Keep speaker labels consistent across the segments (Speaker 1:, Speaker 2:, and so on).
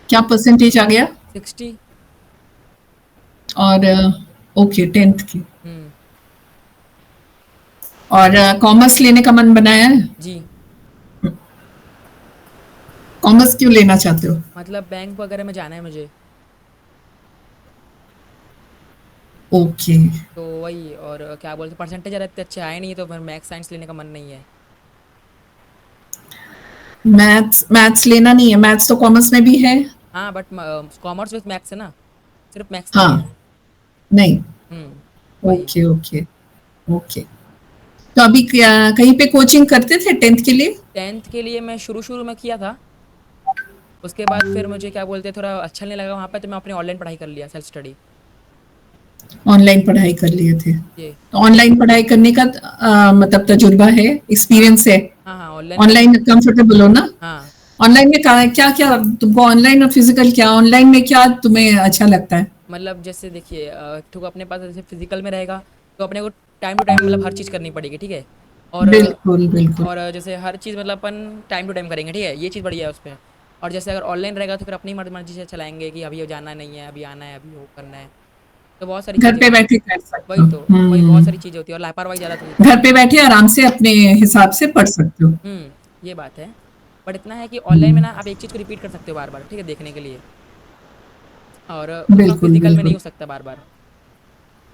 Speaker 1: क्या परसेंटेज आ गया?
Speaker 2: 60।
Speaker 1: और ओके, 10th की।
Speaker 2: हम्म।
Speaker 1: और कॉमर्स लेने का मन बनाया है?
Speaker 2: जी।
Speaker 1: कॉमर्स क्यों लेना चाहते हो?
Speaker 2: मतलब बैंक वगैरह में जाना है मुझे।
Speaker 1: ओके।
Speaker 2: तो वही, और क्या बोलते, परसेंटेज अगर इतने अच्छे आए नहीं तो फिर मैथ्स साइंस लेने का मन नहीं है।
Speaker 1: मैथ्स मैथ्स लेना नहीं है? मैथ्स तो कॉमर्स में भी है।
Speaker 2: हाँ बट कॉमर्स विथ मैथ्स है ना, सिर्फ मैथ्स नहीं है।
Speaker 1: हाँ। नहीं।
Speaker 2: हम्म। वही।
Speaker 1: Okay okay okay. तो अभी कहीं पे कोचिंग करते थे 10th के लिए?
Speaker 2: 10th के लिए मैं शुरू शुरू में किया था। उसके बाद फिर मुझे क्या बोलते, थोड़ा अच्छा नहीं लगा वहाँ पे, तो मैं अपनी ऑनलाइन पढ़ाई कर लिया, सेल्फ स्टडी।
Speaker 1: ऑनलाइन पढ़ाई कर लिए थे?
Speaker 2: ये।
Speaker 1: तो ऑनलाइन पढ़ाई करने का मतलब तजुर्बा है,
Speaker 2: हाँ
Speaker 1: एक्सपीरियंस है?
Speaker 2: हाँ हाँ, ऑनलाइन का
Speaker 1: ऑनलाइन कंफर्टेबल हो ना?
Speaker 2: हाँ।
Speaker 1: ऑनलाइन में क्या क्या तुमको, ऑनलाइन और फिजिकल, क्या ऑनलाइन में क्या तुम्हें अच्छा लगता है?
Speaker 2: मतलब जैसे देखिए, तो अपने पास जैसे फिजिकल में रहेगा तो अपने को टाइम टू टाइम मतलब हर चीज़ करनी पड़ेगी, ठीक है। और
Speaker 1: बिल्कुल बिल्कुल।
Speaker 2: जैसे हर चीज़ मतलब अपन टाइम टू टाइम करेंगे, ठीक है, ये चीज़ बढ़िया है उसमें। और जैसे अगर ऑनलाइन रहेगा तो फिर अपनी मर्जी से चलाएंगे कि अभी ये जाना नहीं है, अभी आना है, अभी वो करना है। तो बहुत सारी
Speaker 1: घर
Speaker 2: चीज़ें
Speaker 1: पे
Speaker 2: होती हैं।
Speaker 1: बैठे कर सकते
Speaker 2: वही
Speaker 1: हो।
Speaker 2: तो, वही बहुत सारी चीज़ें होती है और लापरवाही ज़्यादा होती है।
Speaker 1: घर पे बैठे आराम से अपने हिसाब से पढ़ सकते हो।
Speaker 2: ये बात है। बट इतना है कि ऑनलाइन में
Speaker 1: हम्म,
Speaker 2: ना आप एक चीज़ को रिपीट कर सकते हो बार बार, ठीक है, देखने के लिए। और उतना
Speaker 1: बिल्कुल
Speaker 2: फिजिकल में नहीं
Speaker 1: बिल्कुल।
Speaker 2: हो सकता बार बार।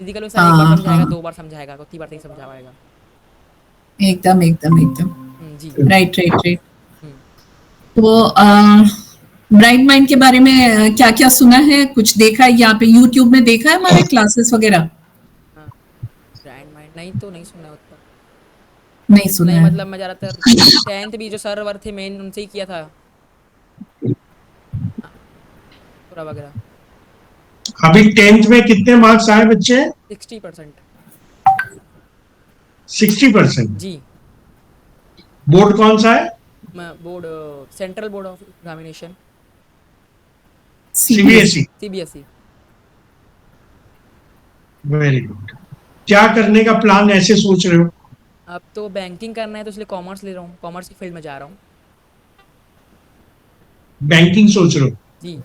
Speaker 2: फिजिकल में सर एक बार
Speaker 1: हाँ
Speaker 2: समझाएगा,
Speaker 1: हाँ,
Speaker 2: 2 बार समझाएगा, उतनी बार नहीं समझा पाएगा।
Speaker 1: एकदम एकदम एकदम।
Speaker 2: जी।
Speaker 1: Right right right.
Speaker 2: हम्म।
Speaker 1: तो ब्राइट माइंड के बारे में क्या क्या सुना है, कुछ देखा है यहाँ पे यूट्यूब में, देखा है हमारे क्लासेस वगैरह?
Speaker 2: हाँ। ब्रांड माइंड नहीं, तो नहीं सुना है उतना।
Speaker 1: नहीं सुना
Speaker 2: नहीं
Speaker 1: है?
Speaker 2: मतलब मैं ज़्यादातर 10th भी जो सर वर थे मेन, उनसे ही किया था। हाँ, पूरा वगैरह।
Speaker 3: अभी 10th में कितने मार्क्स आए बच्चे?
Speaker 2: 60%।
Speaker 3: 60%।
Speaker 2: जी।
Speaker 3: बोर्ड कौन सा है?
Speaker 2: मैं board, central board of examination.
Speaker 1: CBSE?
Speaker 3: CBSE.
Speaker 2: CBSE.
Speaker 3: Very good. क्या करने का प्लान ऐसे सोच रहे हो?
Speaker 2: अब तो बैंकिंग करना है तो इसलिए कॉमर्स ले रहा हूँ, कॉमर्स की फील्ड में जा रहा हूँ।
Speaker 3: बैंकिंग सोच रहे हो?
Speaker 2: जी।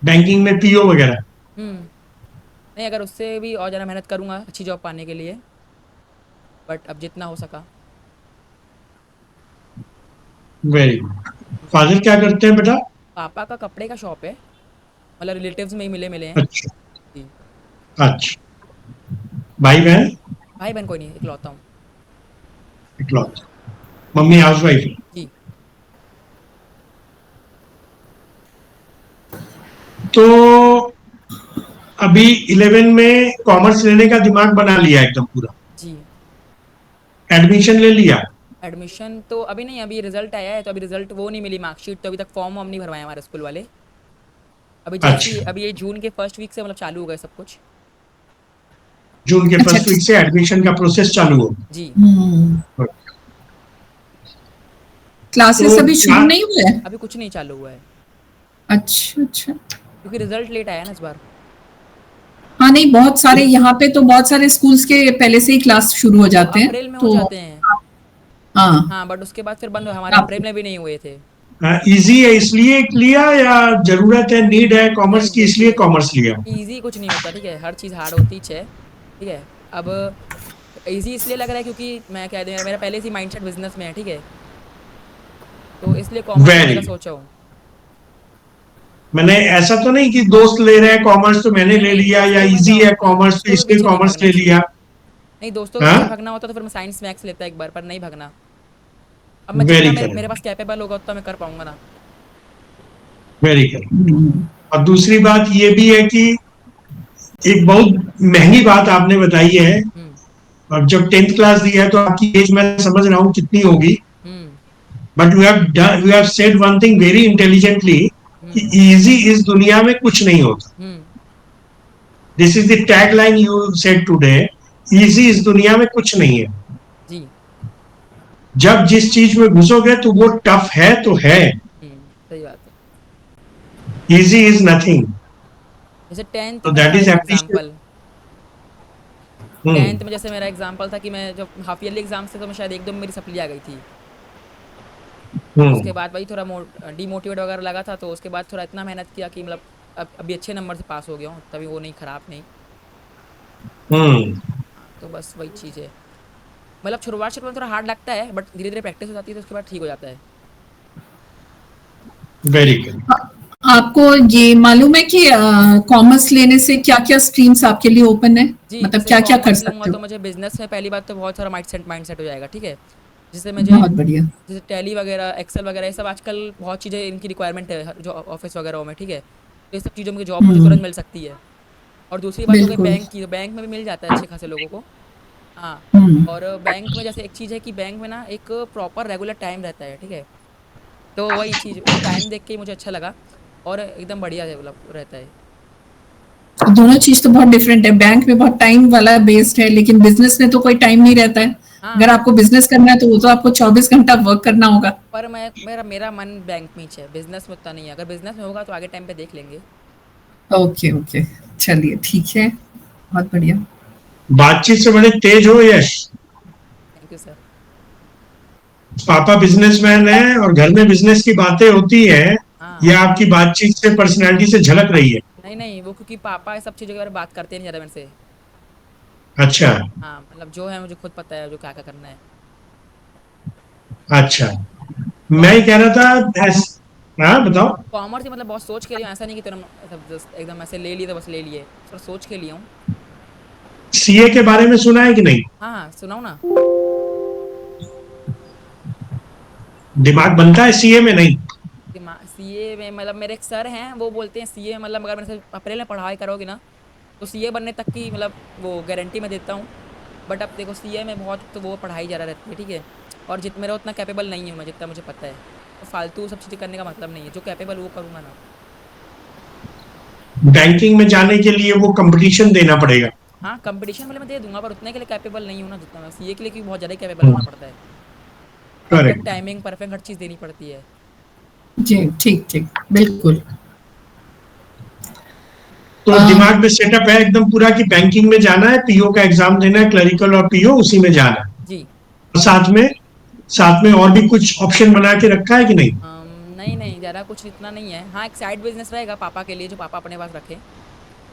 Speaker 3: बैंकिंग में पीओ वगैरह?
Speaker 2: नहीं, अगर उससे भी और ज़्यादा मेहनत करूँगा अच्छी जॉब पाने के लिए, बट अब जितना हो सका।
Speaker 3: Very good. फादर क्या करते हैं बेटा?
Speaker 2: पापा का कपड़े का शॉप है, मतलब रिलेटिव्स में ही मिले मिले हैं।
Speaker 3: अच्छा।
Speaker 2: जी।
Speaker 3: अच्छा। भाई बहन?
Speaker 2: भाई बहन कोई नहीं, इकलौता हूँ।
Speaker 3: इकलौता। मम्मी हाउस वाइफ है?
Speaker 2: जी।
Speaker 3: तो अभी 11 में कॉमर्स लेने का दिमाग बना लिया एकदम पूरा?
Speaker 2: जी।
Speaker 3: एडमिशन ले लिया?
Speaker 2: एडमिशन तो अभी नहीं, अभी रिजल्ट आया है तो अभी रिजल्ट वो नहीं मिली, मार्कशीट, तो अभी तक फॉर्म वॉर्म नहीं भरवाए हमारे स्कूल वाले। अभी जैसी
Speaker 3: अच्छा।
Speaker 2: अभी ये जून के फर्स्ट वीक से मतलब चालू हो गए सब कुछ।
Speaker 3: जून के
Speaker 1: अच्छा।
Speaker 3: फर्स्ट वीक से एडमिशन का प्रोसेस चालू होगा।
Speaker 2: जी।
Speaker 1: क्लासेस
Speaker 3: तो
Speaker 1: अभी
Speaker 3: क्या?
Speaker 1: शुरू नहीं हुए हैं?
Speaker 2: अभी कुछ नहीं चालू हुआ है
Speaker 1: अच्छा अच्छा।
Speaker 2: क्योंकि रिजल्ट लेट आया ना इस बार।
Speaker 1: हाँ नहीं, बहुत सारे यहाँ पे तो बहुत सारे स्कूल्स के पहले से ही क्लास शुरू हो
Speaker 2: वो
Speaker 1: जाते हैं
Speaker 2: अप्रैल में हो
Speaker 1: तो।
Speaker 2: जाते हैं।
Speaker 1: हाँ।
Speaker 2: हाँ बट उसके बाद फिर बंद, हमारे
Speaker 1: आप
Speaker 2: अप्रैल में भी नहीं हुए थे।
Speaker 3: इजी है इसलिए लिया या जरूरत है, नीड है
Speaker 2: नहीं
Speaker 3: कॉमर्स की इसलिए
Speaker 2: देखिए,
Speaker 3: कॉमर्स लिया?
Speaker 2: ईज़ी कुछ नहीं होता, ठीक है, हर चीज़ हार्ड होती है, ठीक है। अब ईज़ी इसलिए लग रहा है क्योंकि मैं कह दूँ, मेरा पहले से ही माइंडसेट बिजनेस में है, ठीक है, तो इसलिए कॉमर्स लेने का
Speaker 3: वेरी।
Speaker 2: सोचा हूँ।
Speaker 3: मैंने ऐसा तो नहीं कि दोस्त ले रहे हैं कॉमर्स तो मैंने
Speaker 2: नहीं
Speaker 3: ले
Speaker 2: नहीं,
Speaker 3: लिया, या
Speaker 2: दोस्तों में
Speaker 3: इजी
Speaker 2: जाओ,
Speaker 3: है
Speaker 2: नहीं
Speaker 3: कॉमर्स तो
Speaker 2: दोस्तों के
Speaker 3: इसलिए
Speaker 2: पीछे नहीं
Speaker 3: कॉमर्स
Speaker 2: भागना
Speaker 3: ले
Speaker 2: चाहिए।
Speaker 3: लिया।
Speaker 2: नहीं, दोस्तों के पीछे
Speaker 3: हाँ।
Speaker 2: भागना होता तो फिर मैं साइंस मैथ्स लेता एक बार, पर नहीं भागना। अब मैं जितना
Speaker 3: वेरी
Speaker 2: मेरे
Speaker 3: करेक्ट।
Speaker 2: पास कैपेबल होगा उतना मैं कर पाऊंगा ना।
Speaker 3: Very correct. और दूसरी बात ये भी है कि एक बहुत महंगी बात आपने बताई है।
Speaker 2: हम्म।
Speaker 3: अब जब 10th क्लास दी है तो आपकी एज मैं समझ रहा हूँ कितनी होगी।
Speaker 2: हम्म।
Speaker 3: But you have said one thing very intelligently कि
Speaker 2: हम्म।
Speaker 3: इजी इस दुनिया में कुछ नहीं होता।
Speaker 2: हम्म।
Speaker 3: This is the tag line you said today. Easy इस दुनिया में कुछ नहीं है।
Speaker 2: जी।
Speaker 3: जब जिस चीज में घुसोगे तो वो टफ है तो है।
Speaker 2: सही बात है।
Speaker 3: Easy is nothing.
Speaker 2: जैसे टेंथ
Speaker 3: तो
Speaker 2: में
Speaker 3: दैट
Speaker 2: था
Speaker 3: इज
Speaker 2: एक
Speaker 3: एप्रिशिएट।
Speaker 2: एग्जाम्पल।
Speaker 3: हम्म।
Speaker 2: 10th में जैसे मेरा एग्जाम्पल था कि मैं जब हाफ ईयरली एग्जाम्स थे तो मैं शायद एक दो में मेरी सप्ली आ गई थी। उसके बाद वही थोड़ा डिमोटिवेट वगैरह लगा था, तो उसके बाद थोड़ा इतना मेहनत किया कि मतलब अब अभी अच्छे नंबर से पास हो गया हूँ, तभी वो नहीं खराब नहीं।
Speaker 3: हम्म।
Speaker 2: हाँ, तो बस वही चीज़ है। मतलब शुरुआत में थोड़ा हार्ड लगता है, बट धीरे धीरे प्रैक्टिस हो जाती है तो उसके बाद ठीक हो जाता है।
Speaker 3: Very good.
Speaker 1: आपको ये मालूम है कि कॉमर्स लेने से क्या-क्या स्ट्रीम्स आपके लिए ओपन है?
Speaker 2: जी,
Speaker 1: मतलब
Speaker 2: जैसे
Speaker 1: क्या-क्या कर
Speaker 2: कॉमर्स लूँगा
Speaker 1: सकते
Speaker 2: तो
Speaker 1: हो?
Speaker 2: मुझे बिज़नेस में पहली बात तो बहुत सारा माइंडसेट हो जाएगा, ठीक है? जिससे मुझे
Speaker 1: बहुत बढ़िया।
Speaker 2: जैसे टैली वगैरह, एक्सेल वगैरह, ये सब आजकल बहुत चीज़ें इनकी रिक्वायरमेंट है जो ऑफिस वगैरह में, ठीक है? तो ये सब चीज़ों में जॉब मुझे
Speaker 1: हुँ,
Speaker 2: तुरंत मिल सकती है। और दूसरी बात हो गई
Speaker 1: बिल्कुल।
Speaker 2: बैंक की, तो बैंक में भी मिल जाता है अच्छे खासे लोगों को। हाँ,
Speaker 1: हुँ,
Speaker 2: और बैंक में जैसे एक चीज़ है कि बैंक में ना एक प्रॉपर रेगुलर टाइम रहता है, ठीक है? तो वही चीज़, वो टाइम देख के ही मुझे अच्छा लगा और एकदम बढ़िया डेवलप रहता है।
Speaker 1: दोनों चीज़ तो बहुत डिफरेंट है। बैंक में बहुत टाइम वाला बेस्ड है, लेकिन बिज़नेस में तो कोई टाइम नहीं रहता है। अगर
Speaker 2: हाँ,
Speaker 1: आपको बिज़नेस करना है तो वो तो आपको 24 घंटा वर्क करना होगा।
Speaker 2: पर मैं मेरा मेरा मन बैंक में ही है, बिज़नेस में उतना नहीं है। अगर बिज़नेस में होगा तो आगे टाइम पे देख लेंगे।
Speaker 1: Okay, okay. चलिए ठीक है। बहुत बढ़िया।
Speaker 3: बातचीत से बड़े तेज हो यश।
Speaker 2: Thank you sir.
Speaker 3: पापा बिजनेसमैन है और घर में बिजनेस की बातें होती है।
Speaker 2: हाँ,
Speaker 3: यह आपकी बातचीत से, पर्सनैलिटी से झलक रही है।
Speaker 2: नहीं, वो क्योंकि पापा ये सब चीज़ों के बारे में बात करते नहीं ज़्यादा मेरे से।
Speaker 3: अच्छा।
Speaker 2: हाँ, मतलब जो है मुझे खुद पता है जो क्या-क्या करना है।
Speaker 3: अच्छा। मैं ही
Speaker 2: कॉमर्स
Speaker 3: कह रहा था हाँ बताओ।
Speaker 2: कॉमर्स ही मतलब बहुत सोच के लिया हूँ, ऐसा नहीं कि तुरंत सब जस्ट एकदम ऐसे ले लिए तो बस ले लिए। थोड़ा सोच के लिया हूँ।
Speaker 3: सीए के बारे में सुना है कि नहीं?
Speaker 2: हाँ, हाँ, सुनाऊँ ना?
Speaker 3: दिमाग बनता है सीए में? नहीं।
Speaker 2: सीए में मतलब मेरे एक सर हैं, वो बोलते हैं सीए मतलब अगर मेरे से अप्रैल में पढ़ाई करोगे ना, तो सीए बनने तक की मतलब वो गारंटी मैं देता हूँ। बट अब देखो सीए में बहुत तो वो पढ़ाई ज़्यादा रहती है, ठीक है? और मेरा उतना कैपेबल नहीं हूँ मैं, जितना मुझे पता है। तो फालतू सब चीज़ें करने का मतलब नहीं है, जो कैपेबल वो करूँगा ना।
Speaker 3: बैंकिंग में जाने के लिए वो कंपटीशन देना पड़ेगा।
Speaker 2: हाँ, कंपटीशन वाले मैं दे दूंगा, पर उतने के लिए कैपेबल नहीं हूँ ना जितना मैं सीए के लिए, क्योंकि बहुत ज़्यादा कैपेबल होना पड़ता है। Perfect
Speaker 3: correct.
Speaker 2: टाइमिंग, परफेक्ट हर चीज़ देनी पड़ती है।
Speaker 1: जी, ठीक, ठीक। बिल्कुल।
Speaker 3: तो
Speaker 1: अ,
Speaker 3: दिमाग में सेटअप है एकदम पूरा कि बैंकिंग में जाना है, पीओ का एग्जाम देना है, क्लरिकल और पीओ उसी में जाना है।
Speaker 2: जी।
Speaker 3: और साथ में और भी कुछ ऑप्शन बना के रखा है कि नहीं?
Speaker 2: नहीं, ज़्यादा कुछ इतना नहीं है। हाँ, एक साइड बिज़नेस रहेगा पापा के लिए, जो पापा अपने पास रखें,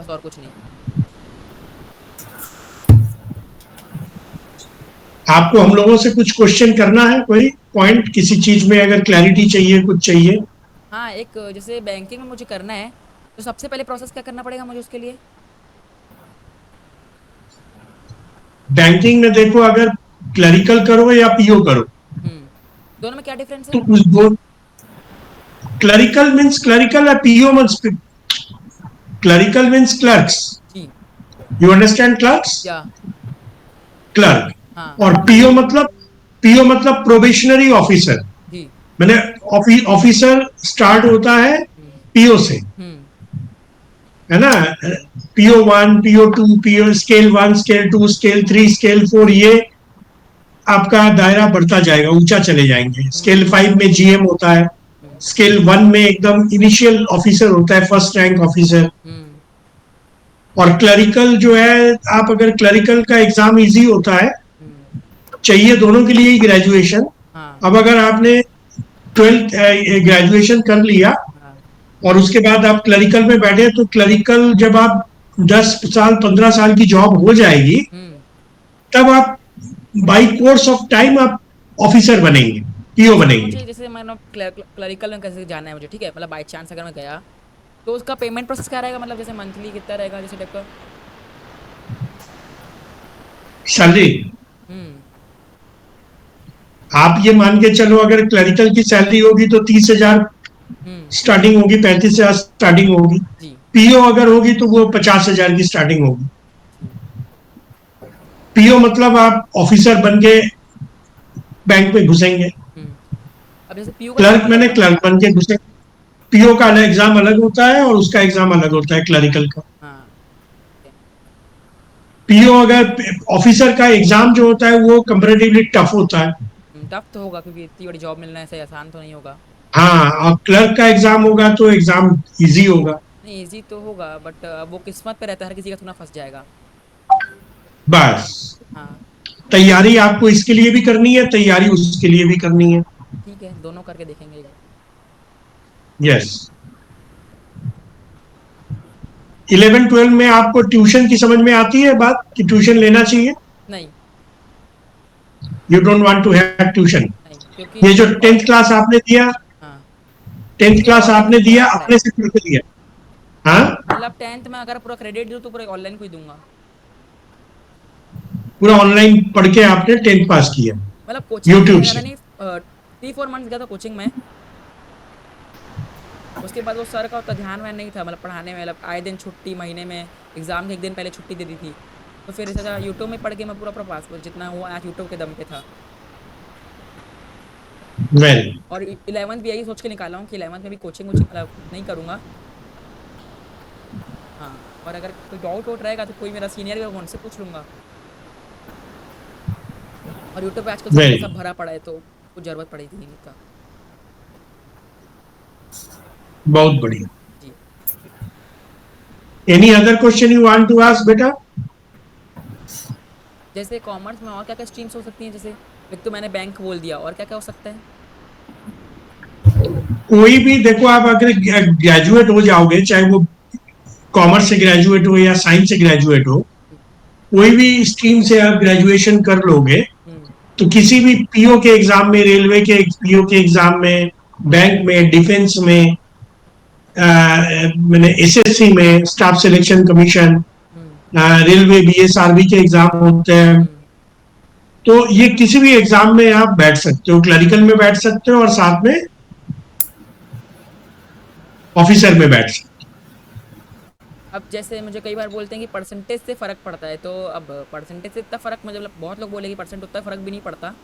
Speaker 2: बस और कुछ नहीं।
Speaker 3: आपको हम लोगों से कुछ क्वेश्चन करना है? कोई पॉइंट किसी चीज में अगर क्लैरिटी चाहिए, कुछ चाहिए?
Speaker 2: हाँ, एक जैसे बैंकिंग में मुझे करना है, तो सबसे पहले प्रोसेस क्या करना पड़ेगा मुझे उसके लिए?
Speaker 3: बैंकिंग में देखो, अगर क्लरिकल करो या पीओ करो,
Speaker 2: हुँ। दोनों में क्या डिफ़रेंस है?
Speaker 3: तो उस दो क्लरिकल या PO means clerical means clerks.
Speaker 2: जी,
Speaker 3: यू अंडरस्टैंड क्लर्क्स?
Speaker 2: या हाँ,
Speaker 3: क्लर्क। और पीओ मतलब प्रोबेशनरी ऑफिसर।
Speaker 2: जी।
Speaker 3: मैंने ऑफिसर स्टार्ट होता है
Speaker 2: हुँ,
Speaker 3: पीओ से,
Speaker 2: हुँ,
Speaker 3: है ना? PO 1, PO 2, PO scale 1, scale 2, scale 3, scale 4, ये आपका दायरा बढ़ता जाएगा, ऊंचा चले जाएंगे।
Speaker 2: हुँ,
Speaker 3: स्केल 5 में जीएम होता है।
Speaker 2: हुँ,
Speaker 3: स्केल 1 में एकदम इनिशियल ऑफिसर होता है, फर्स्ट रैंक ऑफिसर।
Speaker 2: हुँ,
Speaker 3: और क्लरिकल जो है, आप अगर क्लरिकल का एग्जाम इजी होता है,
Speaker 2: हुँ,
Speaker 3: चाहिए दोनों के लिए ही ग्रेजुएशन।
Speaker 2: हाँ,
Speaker 3: अब अगर आपने 12th ग्रेजुएशन कर लिया
Speaker 2: हाँ,
Speaker 3: और उसके बाद आप क्लरिकल में बैठे, तो क्लरिकल जब आप 10 साल 15 साल की जॉब हो जाएगी,
Speaker 2: हुँ।
Speaker 3: तब आप बाई कोर्स ऑफ टाइम आप ऑफिसर बनेंगे, पीओ
Speaker 2: जैसे
Speaker 3: बनेंगे।
Speaker 2: मुझे जैसे मानो क्लरिकल में कैसे जाना है मुझे, ठीक है? मतलब बाय चांस अगर मैं गया, तो उसका पेमेंट प्रोसेस क्या रहेगा? मतलब जैसे मंथली कितना रहेगा जैसे टाइप का?
Speaker 3: सैलरी
Speaker 2: हुँ,
Speaker 3: आप ये मान के चलो, अगर क्लरिकल की सैलरी होगी तो 30,000
Speaker 2: हुँ,
Speaker 3: स्टार्टिंग होगी, 35,000 स्टार्टिंग होगी।
Speaker 2: जी,
Speaker 3: पीओ अगर होगी तो वो 50,000 की स्टार्टिंग होगी।
Speaker 2: जी,
Speaker 3: पीओ मतलब आप ऑफिसर बन के बैंक में घुसेंगे।
Speaker 2: हुँ। अब जैसे पीयू का
Speaker 3: क्लर्क
Speaker 2: एग्ज़ाम अलग
Speaker 3: मैंने
Speaker 2: होगा?
Speaker 3: क्लर्क बन के घुसे। पीओ का एग्जाम अलग होता है और उसका एग्जाम अलग होता है, क्लरिकल का।
Speaker 2: हाँ, ठीक है।
Speaker 3: पीओ अगर ऑफिसर का एग्जाम जो होता है वो कंपैरेटिवली टफ होता है।
Speaker 2: टफ तो होगा क्योंकि इतनी बड़ी जॉब मिलना ऐसे आसान तो नहीं होगा।
Speaker 3: हाँ, और क्लर्क का एग्जाम होगा तो एग्जाम इजी होगा।
Speaker 2: नहीं, ईज़ी तो होगा, बट वो किस्मत पे रहता है, हर किसी का थोड़ा फँस जाएगा।
Speaker 3: बस।
Speaker 2: हाँ,
Speaker 3: तैयारी आपको इसके लिए भी करनी है, तैयारी उसके लिए भी करनी है।
Speaker 2: ठीक है, दोनों करके देखेंगे।
Speaker 3: यस। 11-12 में आपको ट्यूशन की समझ में आती है बात कि ट्यूशन लेना चाहिए?
Speaker 2: नहीं,
Speaker 3: you don't want to have tuition?
Speaker 2: नहीं, क्योंकि
Speaker 3: ये जो
Speaker 2: मैंने
Speaker 3: 10th क्लास आपने दिया,
Speaker 2: हाँ,
Speaker 3: 10th
Speaker 2: मैंने
Speaker 3: क्लास
Speaker 2: ऑनलाइन
Speaker 3: आपने
Speaker 2: ही
Speaker 3: दिया
Speaker 2: पढ़ा है।
Speaker 3: अपने से पढ़ के दिया? हाँ,
Speaker 2: मतलब 10th में अगर पूरा क्रेडिट दूँ तो पूरा ऑनलाइन को ही दूँगा।
Speaker 3: पूरा ऑनलाइन पढ़ के आपने 10th पास किया
Speaker 2: मतलब कोचिंग में
Speaker 3: यूट्यूब
Speaker 2: ज़्यादा
Speaker 3: से?
Speaker 2: नहीं, 3-4 मंथ्स गया था कोचिंग में। उसके बाद वो सर का उतना ध्यान वान नहीं था मतलब पढ़ाने में, मतलब आए दिन छुट्टी, महीने में एग्ज़ाम के 1 दिन पहले छुट्टी दे दी थी। तो फिर सोचा यूट्यूब में पढ़ के मैं पूरा पास, जितना हुआ आज यूट्यूब के दम पे था।
Speaker 3: वेल,
Speaker 2: और 11th भी यही सोच के निकाला हूँ कि 11th में भी कोचिंग वोचिंग मतलब नहीं करूँगा। हाँ, और अगर कोई डाउट वाउट रहेगा तो कोई मेरा सीनियर है उनसे पूछ लूँगा। और यूट्यूब पे आजकल
Speaker 3: वेल,
Speaker 2: सब भरा पड़ा है तो कुछ ज़रूरत पड़ेगी नहीं का।
Speaker 3: बहुत बढ़िया।
Speaker 2: जी।
Speaker 3: Any other question you want to ask बेटा?
Speaker 2: जैसे कॉमर्स में और क्या-क्या स्ट्रीम्स हो सकती हैं? जैसे एक तो मैंने बैंक बोल दिया, और क्या-क्या हो सकता है?
Speaker 3: कोई भी देखो, आप अगर ग्रेजुएट हो जाओगे, चाहे वो कॉमर्स से ग्रेजुएट हो या साइंस से ग्रेजुएट हो, कोई भी स्ट्रीम से आप ग्रेजुएशन कर लोगे
Speaker 2: हुँ,
Speaker 3: तो किसी भी पीओ के एग्जाम में, रेलवे के पीओ के एग्जाम में, बैंक में, डिफेंस में, मैंने एसएससी में, स्टाफ सिलेक्शन कमीशन,
Speaker 2: हुँ,
Speaker 3: रेलवे, बीएसआरबी के एग्जाम होते हैं।
Speaker 2: हुँ।
Speaker 3: तो ये किसी भी एग्जाम में आप बैठ सकते हो, क्लरिकल में बैठ सकते हो और साथ में ऑफिसर में बैठ सकते
Speaker 2: अब जैसे मुझे कई बार बोलते हैं कि परसेंटेज से फ़र्क पड़ता है, तो अब परसेंटेज से इतना फ़र्क मतलब बहुत लोग बोले कि परसेंट उतना फ़र्क भी नहीं पड़ता।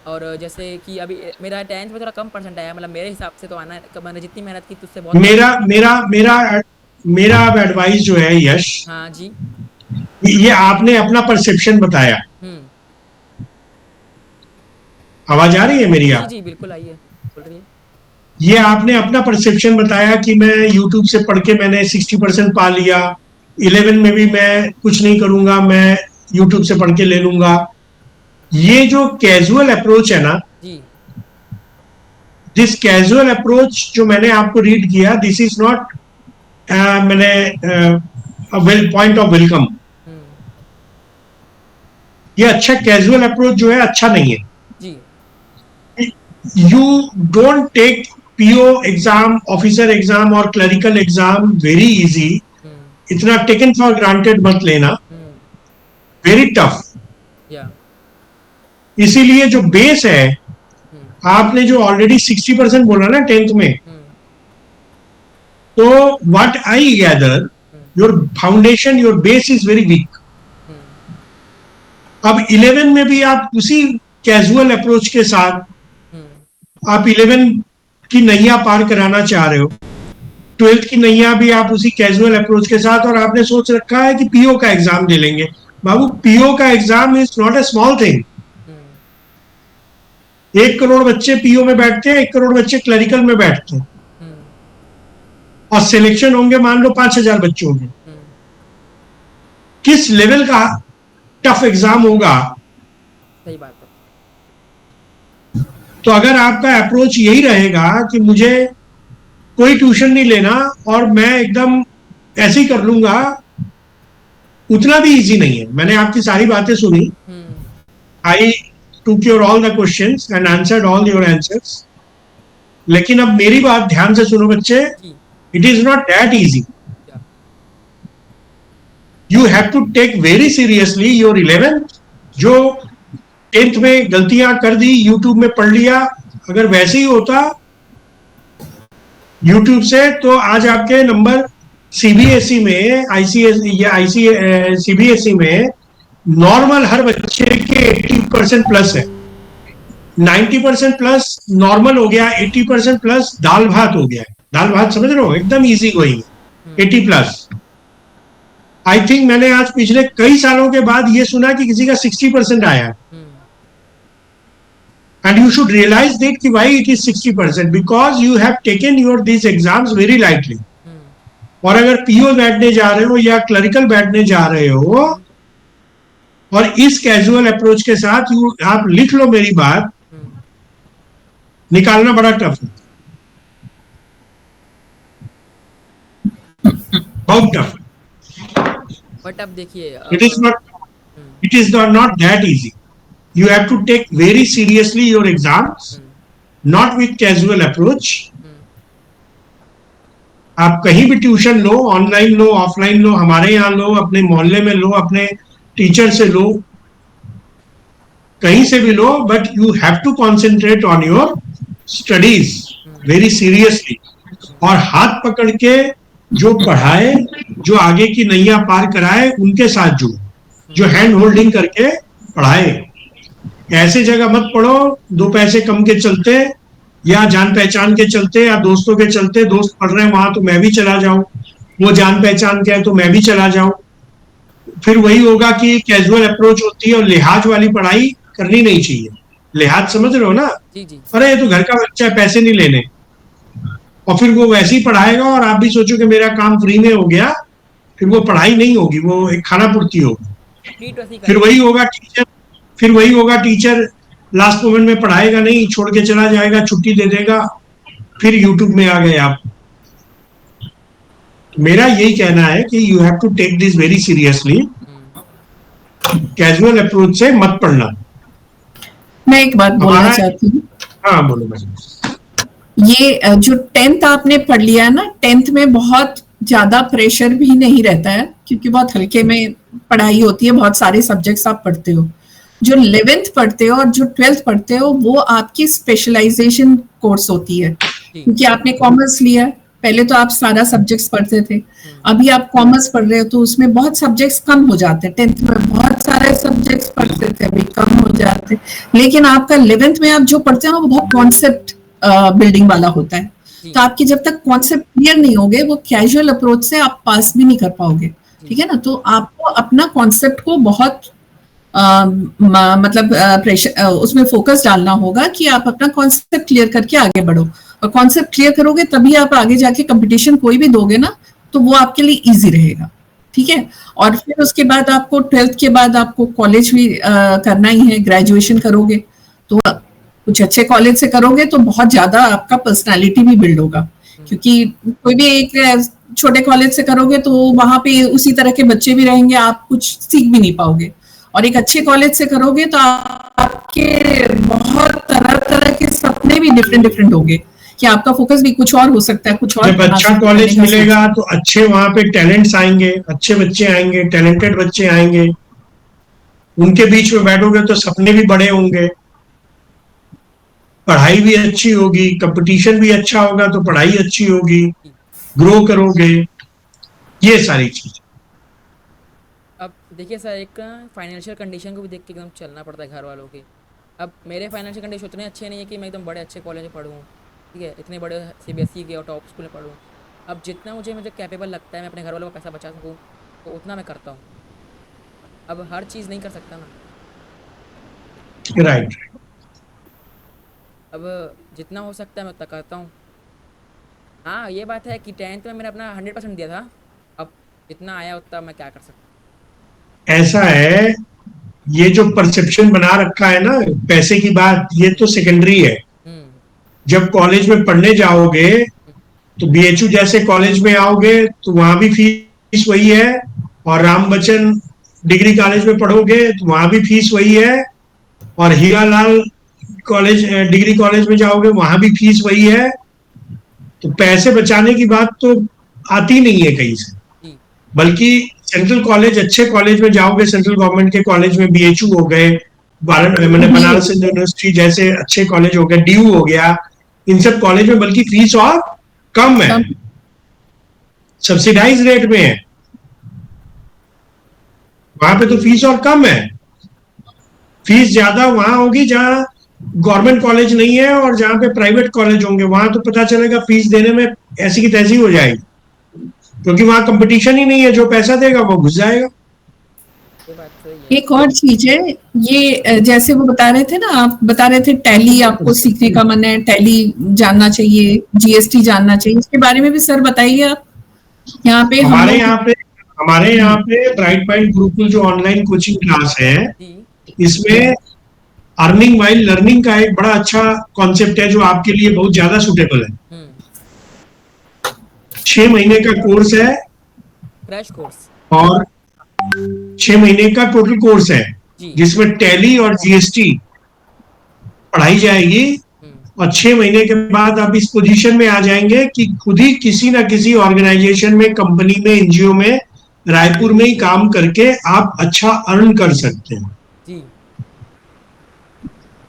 Speaker 2: और जैसे कि अभी मेरा 10th में थोड़ा कम परसेंट आया, मतलब मेरे हिसाब से तो आना है, मैंने जितनी मेहनत की उससे बहुत
Speaker 3: हो।
Speaker 2: कम।
Speaker 3: मेरा मेरा मेरा मेरा अब एडवाइस जो है यश,
Speaker 2: हाँ जी।
Speaker 3: ये आपने अपना परसेप्शन बताया।
Speaker 2: हुँ।
Speaker 3: आवाज आ रही है मेरी?
Speaker 2: जी,
Speaker 3: आप,
Speaker 2: जी, बिल्कुल आई है। बोल रही है।
Speaker 3: ये आपने अपना परसेप्शन बताया कि मैं यूट्यूब से पढ़ के मैंने 60% पा लिया, 11 में भी मैं कुछ नहीं करूंगा, मैं यूट्यूब से पढ़ के ले लूंगा। ये जो कैजुअल अप्रोच है ना,
Speaker 2: जी।
Speaker 3: दिस कैजुअल अप्रोच जो मैंने आपको रीड किया, दिस इज नॉट, मैंने वेल पॉइंट ऑफ वेलकम।
Speaker 2: हुँ।
Speaker 3: ये अच्छा कैजुअल अप्रोच जो है अच्छा नहीं है।
Speaker 2: जी।
Speaker 3: You don't take PO exam, officer exam और क्लरिकल एग्जाम वेरी इजी।
Speaker 2: हुँ,
Speaker 3: इतना टेकन फॉर ग्रांटेड मत लेना,
Speaker 2: हुँ।
Speaker 3: Very tough.
Speaker 2: या
Speaker 3: इसीलिए जो बेस है,
Speaker 2: हुँ,
Speaker 3: आपने जो ऑलरेडी 60% बोला ना 10th में,
Speaker 2: हुँ,
Speaker 3: तो व्हाट आई गैदर,
Speaker 2: हुँ,
Speaker 3: your foundation, your base is very weak.
Speaker 2: हुँ,
Speaker 3: अब 11 में भी आप उसी कैजुअल अप्रोच के साथ
Speaker 2: हुँ,
Speaker 3: आप 11 की नैया पार कराना चाह रहे हो, 12th की नैया भी आप उसी कैजुअल अप्रोच के साथ, और आपने सोच रखा है कि पीओ का एग्जाम दे लेंगे। बाबू, पीओ का exam is not a small thing.
Speaker 2: हुँ,
Speaker 3: 1 करोड़ बच्चे पीओ में बैठते हैं, 1 करोड़ बच्चे क्लरिकल में बैठते हैं,
Speaker 2: हुँ,
Speaker 3: और सिलेक्शन होंगे मान लो 5,000 बच्चे होंगे।
Speaker 2: हुँ।
Speaker 3: किस लेवल का टफ एग्जाम होगा?
Speaker 2: सही बात है।
Speaker 3: तो अगर आपका अप्रोच यही रहेगा कि मुझे कोई ट्यूशन नहीं लेना और मैं एकदम ऐसे ही कर लूंगा, उतना भी इजी नहीं है। मैंने आपकी सारी बातें सुनी,
Speaker 2: हुँ,
Speaker 3: आई took your all the questions and answered all your answers, लेकिन अब मेरी बात ध्यान से सुनो बच्चे,
Speaker 2: जी।
Speaker 3: It is not that easy.
Speaker 2: Yeah
Speaker 3: you have to take very seriously your 11th। जो 10th में गलतियां कर दी, यूट्यूब में पढ़ लिया, अगर वैसे ही होता यूट्यूब से, तो आज आपके नंबर सीबीएसई में, आईसीएसई या आईसी सीबीएसई में नॉर्मल हर बच्चे के 80% प्लस है। 90% प्लस नॉर्मल हो गया, 80% प्लस दाल भात हो गया। दाल भात समझ रहे हो, एकदम easy going,
Speaker 2: hmm,
Speaker 3: 80 plus. I think मैंने आज पिछले कई सालों के बाद ये सुना कि किसी का 60% आया है।
Speaker 2: हुँ,
Speaker 3: And you should realize that कि why it is 60%, because you have taken your these exams very lightly।
Speaker 2: हुँ,
Speaker 3: और अगर पीओ बैठने जा रहे हो या क्लरिकल बैठने जा रहे हो,
Speaker 2: हुँ,
Speaker 3: और इस कैजुअल अप्रोच के साथ आप लिख लो मेरी बात,
Speaker 2: हुँ,
Speaker 3: निकालना बड़ा टफ है, बहुत टफ।
Speaker 2: बट अब देखिए
Speaker 3: इट
Speaker 2: अब
Speaker 3: is not,
Speaker 2: hmm,
Speaker 3: it is not that easy. You have to take very seriously your exams,
Speaker 2: hmm,
Speaker 3: not with casual approach.
Speaker 2: हम्म,
Speaker 3: आप कहीं भी ट्यूशन लो, ऑनलाइन लो, ऑफलाइन लो, हमारे यहाँ लो, अपने मोहल्ले में लो, अपने टीचर से लो, कहीं से भी लो, but you have to concentrate on your studies
Speaker 2: hmm,
Speaker 3: very seriously. और हाथ पकड़ के जो पढ़ाए, जो आगे की नैया पार कराए, उनके साथ जुड़ो, जो हैंड होल्डिंग करके पढ़ाए। ऐसे जगह मत पढ़ो दो पैसे कम के चलते, या जान पहचान के चलते, या दोस्तों के चलते, दोस्त पढ़ रहे हैं वहां तो मैं भी चला जाऊं, वो जान पहचान के है तो मैं भी चला जाऊं। फिर वही होगा कि कैजुअल अप्रोच होती है, और लिहाज वाली पढ़ाई करनी नहीं चाहिए। लिहाज समझ रहे हो ना?
Speaker 2: जी जी
Speaker 3: अरे ये तो घर का बच्चा है, पैसे नहीं लेने, और फिर वो वैसे ही पढ़ाएगा और आप भी सोचो कि मेरा काम फ्री में हो गया, फिर वो पढ़ाई नहीं होगी, वो एक खाना पूर्ति होगी।
Speaker 2: ट्रीट वैसे ही
Speaker 3: फिर
Speaker 2: करेंगे।
Speaker 3: वही होगा टीचर, फिर वही होगा टीचर लास्ट मोमेंट में पढ़ाएगा नहीं, छोड़ के चला जाएगा, छुट्टी दे देगा, फिर यूट्यूब में आ गए आप। मेरा यही कहना है कि you have to take this very seriously,
Speaker 2: hmm,
Speaker 3: casual approach से मत पढ़ना।
Speaker 1: मैं एक बात बोलना
Speaker 3: हमारा,
Speaker 1: चाहती हूँ।
Speaker 3: हाँ बोलो मैडम।
Speaker 1: ये जो 10th आपने पढ़ लिया है ना, 10th में बहुत ज्यादा प्रेशर भी नहीं रहता है, क्योंकि बहुत हल्के में पढ़ाई होती है, बहुत सारे सब्जेक्ट्स आप पढ़ते हो। जो 11th पढ़ते हो और जो 12th पढ़ते हो, वो आपकी स्पेशलाइजेशन कोर्स होती है,
Speaker 2: जी
Speaker 1: क्योंकि आपने कॉमर्स लिया है। पहले तो आप सारा सब्जेक्ट्स पढ़ते थे, अभी आप कॉमर्स पढ़ रहे हो तो उसमें बहुत सब्जेक्ट्स कम हो जाते हैं। 10th में बहुत सारे सब्जेक्ट्स पढ़ते थे, अभी कम हो जाते हैं। लेकिन आपका 11th में आप जो पढ़ते हो ना, वो बहुत कॉन्सेप्ट बिल्डिंग वाला होता है।
Speaker 2: जी
Speaker 1: तो आपके जब तक कॉन्सेप्ट क्लियर नहीं होंगे, वो कैजुअल अप्रोच से आप पास भी नहीं कर पाओगे। ठीक है ना? तो आपको अपना कॉन्सेप्ट को बहुत मतलब प्रेशर, उसमें फोकस डालना होगा कि आप अपना कॉन्सेप्ट क्लियर करके आगे बढ़ो। और कॉन्सेप्ट क्लियर करोगे तभी आप आगे जाके कंपटीशन कोई भी दोगे ना, तो वो आपके लिए इजी रहेगा। ठीक है? और फिर उसके बाद आपको 12th के बाद आपको कॉलेज भी करना ही है, ग्रेजुएशन करोगे तो कुछ अच्छे कॉलेज से करोगे तो बहुत ज्यादा आपका पर्सनालिटी भी बिल्ड होगा। क्योंकि कोई भी एक छोटे कॉलेज से करोगे तो वहां पे उसी तरह के बच्चे भी रहेंगे, आप कुछ सीख भी नहीं पाओगे। और एक अच्छे कॉलेज से करोगे तो आपके बहुत तरह तरह के सपने भी डिफरेंट डिफरेंट होंगे, कि आपका फोकस भी कुछ और हो सकता है, कुछ और
Speaker 3: जब अच्छा
Speaker 1: हासिल
Speaker 3: कॉलेज
Speaker 1: करने का
Speaker 3: मिलेगा तो अच्छे वहां पे टैलेंट्स आएंगे, अच्छे बच्चे आएंगे, टैलेंटेड बच्चे आएंगे, उनके बीच में बैठोगे तो सपने भी बड़े होंगे, पढ़ाई भी अच्छी होगी, कंपटीशन भी अच्छा होगा तो पढ़ाई अच्छी होगी, ग्रो करोगे, ये सारी चीज।
Speaker 2: अब देखिए सर, एक फाइनेंशियल कंडीशन को भी देख के एकदम चलना पड़ता है घर वालों के। अब मेरे फाइनेंशियल कंडीशन उतने अच्छे नहीं है कि मैं एकदम बड़े अच्छे कॉलेज में पढ़ूँ, ठीक है, इतने बड़े सीबीएसई के और टॉप स्कूल में पढ़ूँ। अब जितना मुझे कैपेबल लगता है मैं अपने घर वालों का पैसा बचा सकूँ, तो उतना मैं करता हूँ। अब हर चीज़ नहीं कर सकता ना।
Speaker 3: राइट।
Speaker 2: अब जितना हो सकता है मैं उतना करता हूँ। हाँ, ये बात है कि 10th में मैंने अपना 100% दिया था। अब जितना आया उतना मैं क्या कर सकता
Speaker 3: ऐसा है, ये जो परसेप्शन बना रखा है ना पैसे की बात, ये तो सेकेंडरी है।
Speaker 2: हूँ।
Speaker 3: जब कॉलेज में पढ़ने जाओगे तो बीएचयू जैसे कॉलेज में आओगे तो वहां भी फीस वही है, और राम बच्चन डिग्री कॉलेज में पढ़ोगे तो वहां भी फीस वही है, और हीरालाल कॉलेज डिग्री कॉलेज में जाओगे वहां भी फीस वही है। तो पैसे बचाने की बात तो आती नहीं है कहीं से,
Speaker 2: जी
Speaker 3: बल्कि सेंट्रल कॉलेज, अच्छे कॉलेज में जाओगे, सेंट्रल गवर्नमेंट के कॉलेज में, बीएचयू हो गए, मैंने बनारस हिंदू यूनिवर्सिटी जैसे अच्छे कॉलेज हो गए, डीयू हो गया, इन सब कॉलेज में बल्कि फीस और कम है, सब्सिडाइज रेट में है। वहां पे तो फीस और कम है, फीस ज्यादा वहां होगी जहां गवर्नमेंट कॉलेज नहीं है, और जहां पे प्राइवेट कॉलेज होंगे वहां तो पता चलेगा फीस देने में ऐसी की तैसी हो जाएगी, क्योंकि वहां कंपटीशन ही नहीं है, जो पैसा देगा वो घुस जाएगा।
Speaker 2: ये बात सही है।
Speaker 1: एक और चीज है, ये जैसे वो बता रहे थे ना, आप बता रहे थे टैली आपको सीखने का मन है, टैली जानना चाहिए, जीएसटी जानना चाहिए, इसके बारे में भी सर बताइए आप। यहाँ पे
Speaker 3: हमारे यहाँ पे ब्राइट माइंड गुरुकुल जो ऑनलाइन कोचिंग क्लास है,
Speaker 2: जी
Speaker 3: इसमें अर्निंग वाइल लर्निंग का एक बड़ा अच्छा कॉन्सेप्ट है जो आपके लिए बहुत ज्यादा सुटेबल है। 6 महीने का कोर्स है
Speaker 2: क्रैश कोर्स
Speaker 3: और 6 महीने का टोटल कोर्स है
Speaker 2: जी।
Speaker 3: जिसमें टैली और जीएसटी पढ़ाई जाएगी और 6 महीने के बाद आप इस पोजीशन में आ जाएंगे कि खुद ही किसी ना किसी ऑर्गेनाइजेशन में, कंपनी में, एनजीओ में, रायपुर में ही काम करके आप अच्छा अर्न कर सकते हैं।
Speaker 2: जी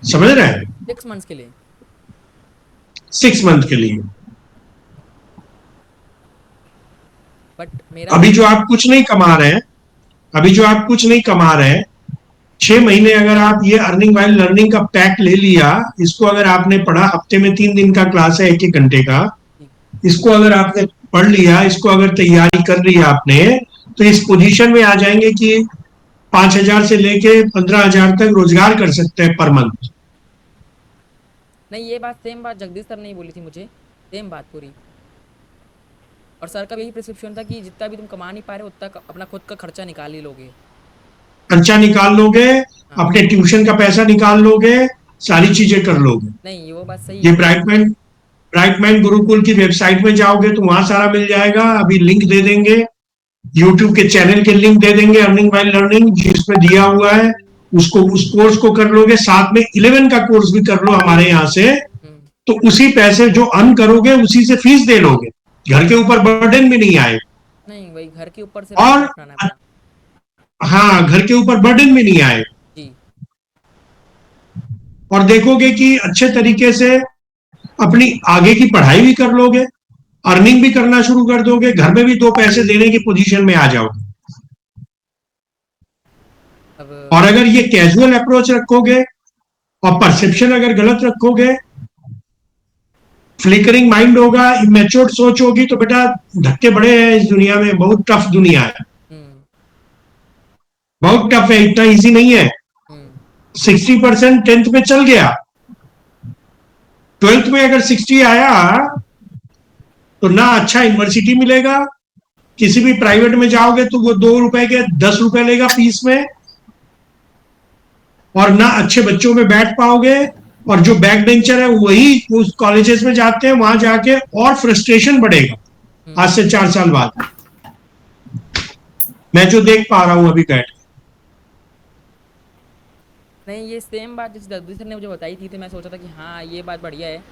Speaker 3: समझ रहे हैं?
Speaker 2: 6 मंथ्स के लिए
Speaker 3: 6 मंथ के लिए।
Speaker 2: बट मेरा
Speaker 3: अभी जो आप कुछ नहीं कमा रहे हैं, अभी जो आप कुछ नहीं कमा रहे हैं, 6 महीने अगर आप ये अर्निंग वाइल लर्निंग का पैक ले लिया, इसको अगर आपने पढ़ा, हफ्ते में 3 दिन का क्लास है 1-1 घंटे का, इसको अगर आपने पढ़ लिया, इसको अगर तैयारी कर लिया आपने, तो इस पोजीशन में आ जाएंगे कि 5,000 से लेके 15,000 तक रोजगार कर सकते हैं पर मंथ।
Speaker 2: नहीं, ये बात सेम बात जगदीश सर ने ही बोली थी मुझे, सेम बात पूरी। और सर का भी यही प्रिस्क्रिप्शन था कि जितना भी तुम कमा नहीं पा रहे उतना अपना खुद का खर्चा निकाल ही लोगे।
Speaker 3: खर्चा निकाल लोगे,
Speaker 2: हाँ।
Speaker 3: अपने ट्यूशन का पैसा निकाल लोगे, सारी चीजें कर लोगे।
Speaker 2: नहीं, वो बात सही
Speaker 3: ये
Speaker 2: है।
Speaker 3: ब्राइटमैन गुरुकुल की वेबसाइट में जाओगे तो वहां सारा मिल जाएगा। अभी लिंक दे देंगे, यूट्यूब के चैनल के लिंक दे देंगे, अर्निंग वाइल लर्निंग जिसमें दिया हुआ है, उसको उस कोर्स को कर लोगे, साथ में 11 का कोर्स भी कर लो हमारे यहाँ से, तो उसी पैसे जो अर्न करोगे उसी से फीस दे लोगे, घर के ऊपर बर्डन भी नहीं आए।
Speaker 2: नहीं, वही घर के ऊपर से
Speaker 3: और
Speaker 2: उठाना पड़ा।
Speaker 3: हाँ, घर के ऊपर बर्डन भी नहीं आए।
Speaker 2: जी
Speaker 3: और देखोगे कि अच्छे तरीके से अपनी आगे की पढ़ाई भी कर लोगे, अर्निंग भी करना शुरू कर दोगे, घर में भी 2 पैसे देने की पोजीशन में आ जाओगे।
Speaker 2: अब
Speaker 3: और अगर ये कैजुअल अप्रोच रखोगे और परसेप्शन अगर गलत रखोगे, फ्लिकरिंग माइंड होगा, इमेच्योर सोच होगी, तो बेटा धक्के बड़े हैं इस दुनिया में, बहुत टफ दुनिया है, बहुत टफ है, इतना इजी नहीं है। 60% 10th में चल गया, 12th में अगर 60 आया तो ना अच्छा यूनिवर्सिटी मिलेगा, किसी भी प्राइवेट में जाओगे तो वो 2 रुपए के 10 रुपए लेगा फीस में, और ना अच्छे बच्चों में बैठ पाओगे, और जो बैक बेंचर है वही उस कॉलेजेस में जाते हैं, वहां जाके और फ्रस्ट्रेशन बढ़ेगा आज से 4 साल बाद, मैं जो देख पा रहा हूं अभी बैठ।
Speaker 2: नहीं, ये सेम बात जिस जगदीश सर ने मुझे बताई थी, तो मैं सोचा था कि हाँ ये बात बढ़िया है,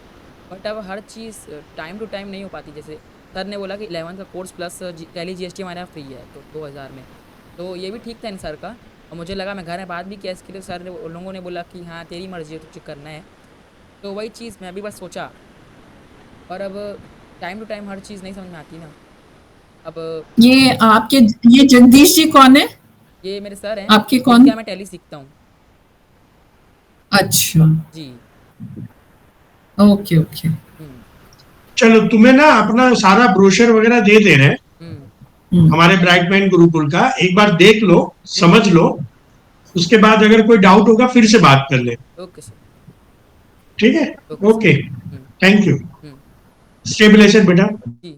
Speaker 2: बट अब हर चीज़ टाइम टू टाइम नहीं हो पाती। जैसे सर ने बोला कि 11 का कोर्स प्लस टैली जीएसटी हमारे यहाँ फ्री है तो 2000 में, तो ये भी ठीक था इन सर का। और मुझे लगा, मैं घर में बात भी किया इसके लिए, सर ने उन लोगों ने बोला कि हाँ तेरी मर्जी है, तुझे करना है, तो वही चीज़ मैं भी बस सोचा। और अब टाइम टू टाइम हर चीज़ नहीं समझ में आती ना। अब
Speaker 1: ये जगदीश जी कौन है?
Speaker 2: ये मेरे सर हैं।
Speaker 1: आपके कौन?
Speaker 2: क्या मैं टैली सीखता हूँ।
Speaker 1: अच्छा,
Speaker 2: जी
Speaker 1: ओके ओके।
Speaker 3: चलो, तुम्हें ना अपना सारा ब्रोशर वगैरह दे रहे हैं हमारे ब्राइटमैन गुरुकुल का, एक बार देख लो, समझ लो, उसके बाद अगर कोई डाउट होगा फिर से बात कर ले।
Speaker 2: Okay sir.
Speaker 3: ठीक है, okay,
Speaker 2: sir.
Speaker 3: Thank you. Stay blessed बेटा।
Speaker 2: जी।